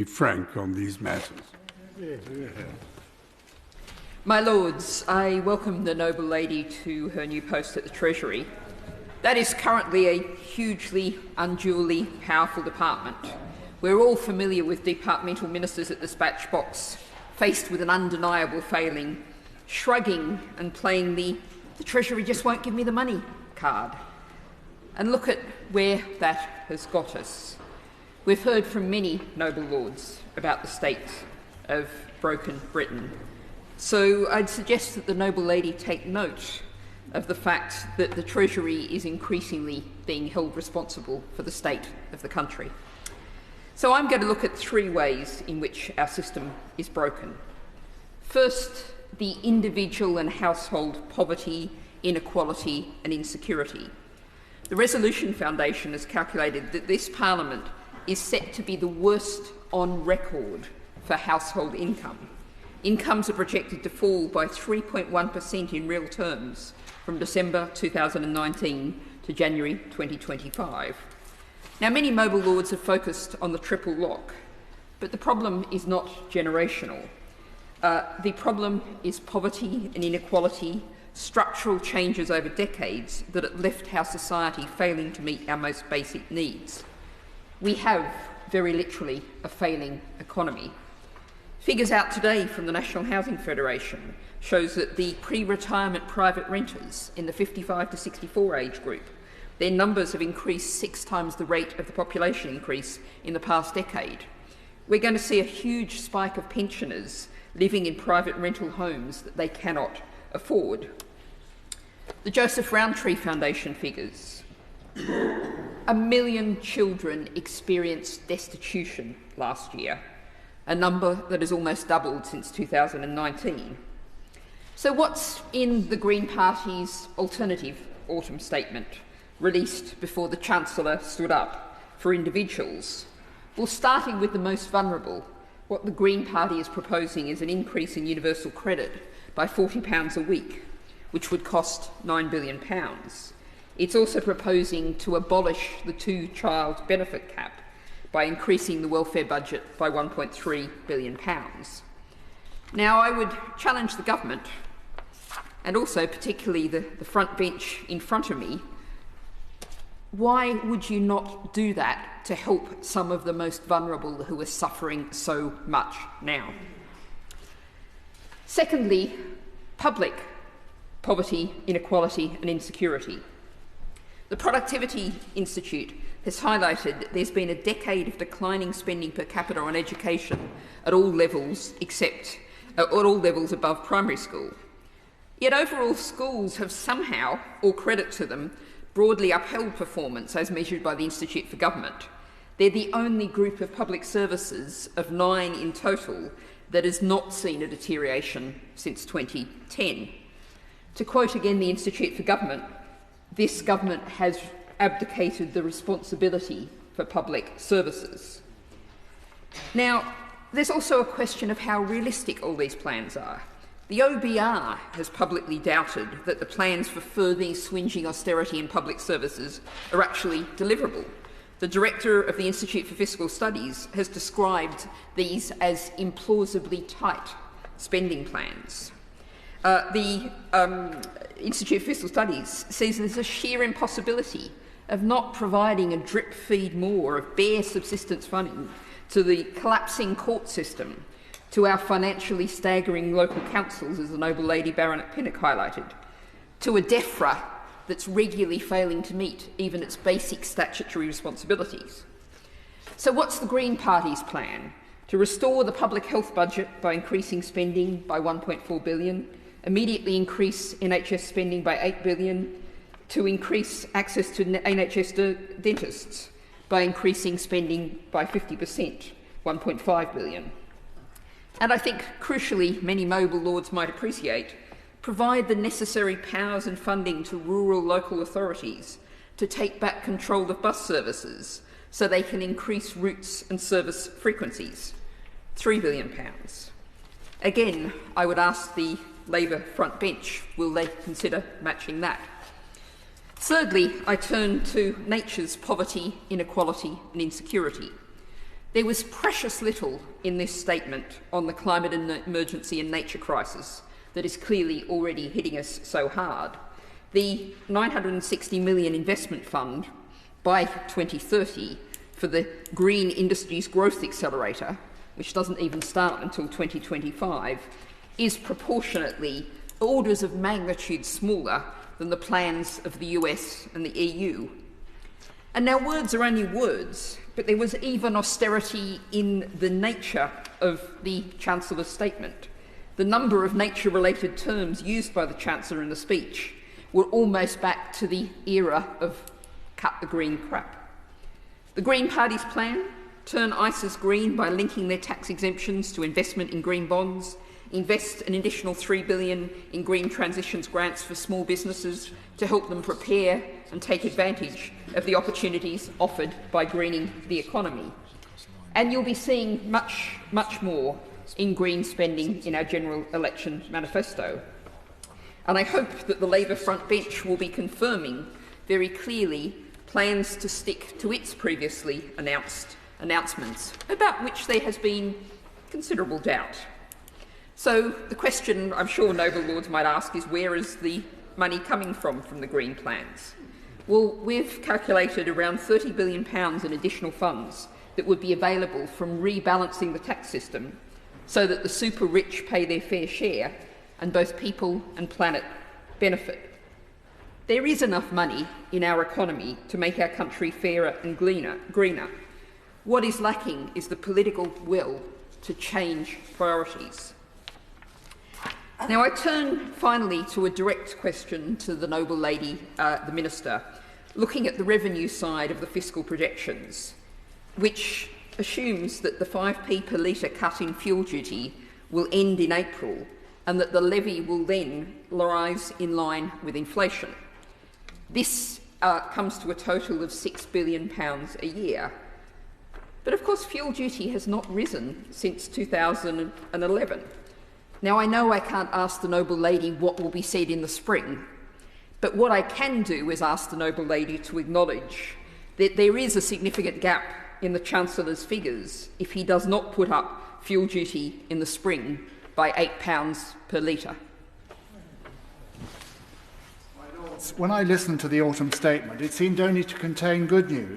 be frank on these matters. My Lords, I welcome the noble lady to her new post at the Treasury. That is currently a hugely, unduly powerful department. We're all familiar with departmental ministers at the dispatch box, faced with an undeniable failing, shrugging and playing the Treasury just won't give me the money card. And look at where that has got us. We've heard from many noble lords about the state of broken Britain. So I'd suggest that the noble lady take note of the fact that the Treasury is increasingly being held responsible for the state of the country. So I'm going to look at three ways in which our system is broken. First, the individual and household poverty, inequality and insecurity. The Resolution Foundation has calculated that this Parliament is set to be the worst on record for household income. Incomes are projected to fall by 3.1% in real terms from December 2019 to January 2025. Now, many noble lords have focused on the triple lock, but the problem is not generational. The problem is poverty and inequality, structural changes over decades that have left our society failing to meet our most basic needs. We have, very literally, a failing economy. Figures out today from the National Housing Federation shows that the pre-retirement private renters in the 55 to 64 age group, their numbers have increased 6 times the rate of the population increase in the past decade. We're going to see a huge spike of pensioners living in private rental homes that they cannot afford. The Joseph Rowntree Foundation figures. 1 million children experienced destitution last year, a number that has almost doubled since 2019. So what's in the Green Party's alternative autumn statement, released before the Chancellor stood up, for individuals? Well, starting with the most vulnerable, what the Green Party is proposing is an increase in universal credit by £40 a week, which would cost £9 billion. It's also proposing to abolish the two-child benefit cap by increasing the welfare budget by £1.3 billion. Now, I would challenge the government, and also particularly the front bench in front of me, why would you not do that to help some of the most vulnerable who are suffering so much now? Secondly, public poverty, inequality and insecurity. The Productivity Institute has highlighted that there's been a decade of declining spending per capita on education at all levels above primary school. Yet overall schools have somehow, all credit to them, broadly upheld performance as measured by the Institute for Government. They're the only group of public services of 9 in total that has not seen a deterioration since 2010. To quote again the Institute for Government, this government has abdicated the responsibility for public services. Now, there's also a question of how realistic all these plans are. The OBR has publicly doubted that the plans for further swinging austerity in public services are actually deliverable. The director of the Institute for Fiscal Studies has described these as implausibly tight spending plans. The Institute for Fiscal Studies says there's a sheer impossibility of not providing a drip feed more of bare subsistence funding to the collapsing court system, to our financially staggering local councils, as the noble lady Baronet Pinnock highlighted, to a DEFRA that's regularly failing to meet even its basic statutory responsibilities. So what's the Green Party's plan? To restore the public health budget by increasing spending by £1.4 billion, immediately increase NHS spending by £8 billion, to increase access to NHS dentists by increasing spending by 50%, £1.5 billion. And I think, crucially, many noble lords might appreciate, provide the necessary powers and funding to rural local authorities to take back control of bus services so they can increase routes and service frequencies, £3 billion. Again, I would ask the Labor front bench, will they consider matching that? Thirdly, I turn to nature's poverty, inequality and insecurity. There was precious little in this statement on the climate emergency and nature crisis that is clearly already hitting us so hard. The $960 million investment fund by 2030 for the Green Industries Growth Accelerator, which doesn't even start until 2025, is proportionately orders of magnitude smaller than the plans of the US and the EU. And now words are only words, but there was even austerity in the nature of the Chancellor's statement. The number of nature-related terms used by the Chancellor in the speech were almost back to the era of cut the green crap. The Green Party's plan, turn ISAs green by linking their tax exemptions to investment in green bonds, invest an additional $3 billion in green transitions grants for small businesses to help them prepare and take advantage of the opportunities offered by greening the economy. And you'll be seeing much, much more in green spending in our general election manifesto. And I hope that the Labor front bench will be confirming very clearly plans to stick to its previously announced announcements, about which there has been considerable doubt. So the question I'm sure noble lords might ask is, where is the money coming from the green plans? Well, we've calculated around £30 billion in additional funds that would be available from rebalancing the tax system so that the super rich pay their fair share and both people and planet benefit. There is enough money in our economy to make our country fairer and greener. What is lacking is the political will to change priorities. Now, I turn finally to a direct question to the noble lady, the Minister, looking at the revenue side of the fiscal projections, which assumes that the 5p per litre cut in fuel duty will end in April and that the levy will then rise in line with inflation. This comes to a total of £6 billion a year. But of course, fuel duty has not risen since 2011. Now, I know I can't ask the noble lady what will be said in the spring, but what I can do is ask the noble lady to acknowledge that there is a significant gap in the Chancellor's figures if he does not put up fuel duty in the spring by £8 per litre. When I listened to the autumn statement, it seemed only to contain good news.